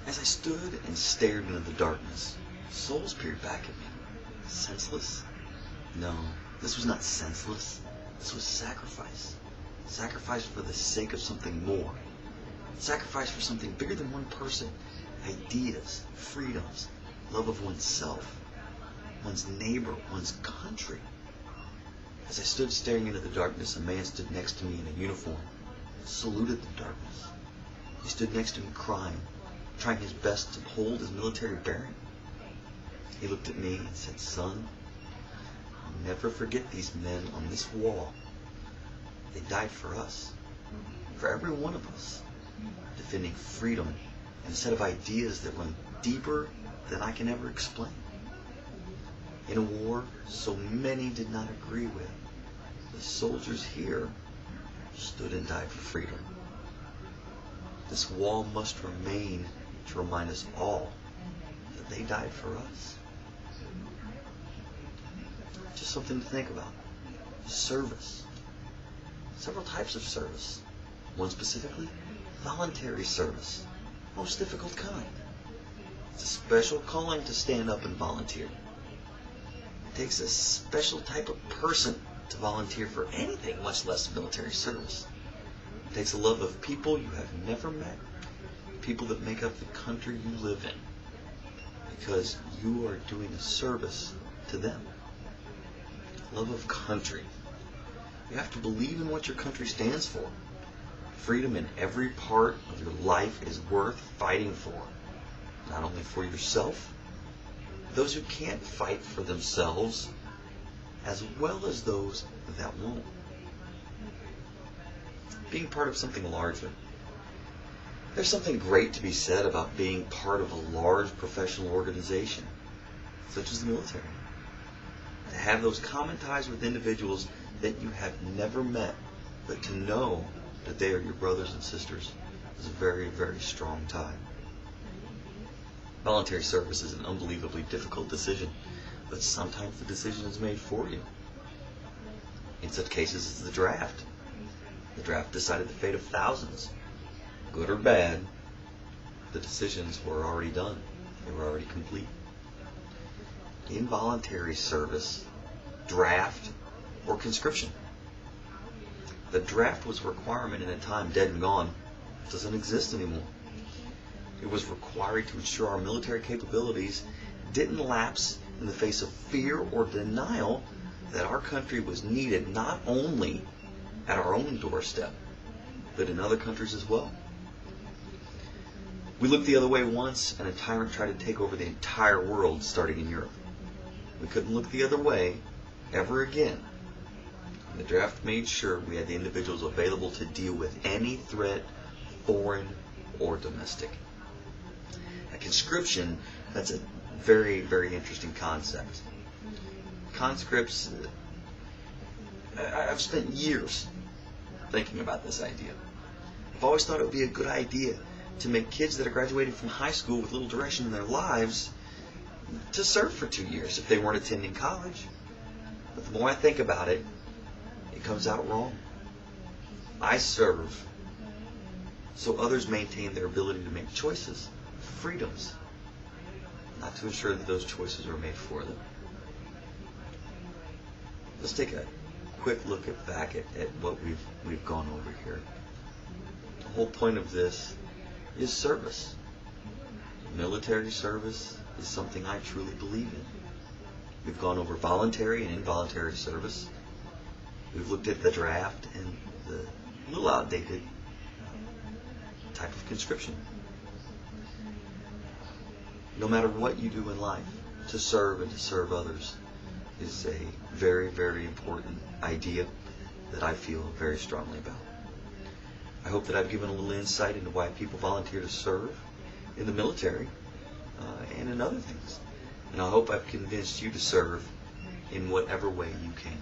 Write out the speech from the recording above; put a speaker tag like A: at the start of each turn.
A: As I stood and stared into the darkness, souls peered back at me. Senseless? No, this was not senseless. This was sacrifice. Sacrifice for the sake of something more. Sacrifice for something bigger than one person. Ideas, freedoms, love of oneself, one's neighbor, one's country. As I stood staring into the darkness, a man stood next to me in a uniform, saluted the darkness. He stood next to me crying, trying his best to hold his military bearing. He looked at me and said, "Son, I'll never forget these men on this wall. They died for us, for every one of us, defending freedom and a set of ideas that run deeper than I can ever explain. In a war so many did not agree with, the soldiers here stood and died for freedom. This wall must remain to remind us all that they died for us." Just something to think about. Service. Several types of service. One specifically, voluntary service. Most difficult kind. It's a special calling to stand up and volunteer. It takes a special type of person to volunteer for anything, much less military service. It takes a love of people you have never met, people that make up the country you live in, because you are doing a service to them. Love of country. You have to believe in what your country stands for. Freedom in every part of your life is worth fighting for, not only for yourself, those who can't fight for themselves, as well as those that won't. Being part of something larger. There's something great to be said about being part of a large professional organization, such as the military. To have those common ties with individuals that you have never met, but to know that they are your brothers and sisters is a very, very strong tie. Voluntary service is an unbelievably difficult decision, but sometimes the decision is made for you. In such cases as the draft. The draft decided the fate of thousands. Good or bad, the decisions were already done. They were already complete. Involuntary service, draft, or conscription. The draft was a requirement in a time dead and gone. It doesn't exist anymore. It was required to ensure our military capabilities didn't lapse in the face of fear or denial that our country was needed not only at our own doorstep, but in other countries as well. We looked the other way once, and a tyrant tried to take over the entire world, starting in Europe. We couldn't look the other way ever again. And the draft made sure we had the individuals available to deal with any threat, foreign or domestic. A conscription, that's a very, very interesting concept. Conscripts, I've spent years thinking about this idea. I've always thought it would be a good idea to make kids that are graduating from high school with little direction in their lives to serve for 2 years if they weren't attending college. But the more I think about it, it comes out wrong. I serve so others maintain their ability to make choices, freedoms, not to ensure that those choices are made for them. Let's take a quick look back at what we've gone over here. The whole point of this is service. Military service is something I truly believe in. We've gone over voluntary and involuntary service. We've looked at the draft and the little outdated type of conscription. No matter what you do in life, to serve and to serve others is a very, very important idea that I feel very strongly about. I hope that I've given a little insight into why people volunteer to serve in the military and in other things. And I hope I've convinced you to serve in whatever way you can.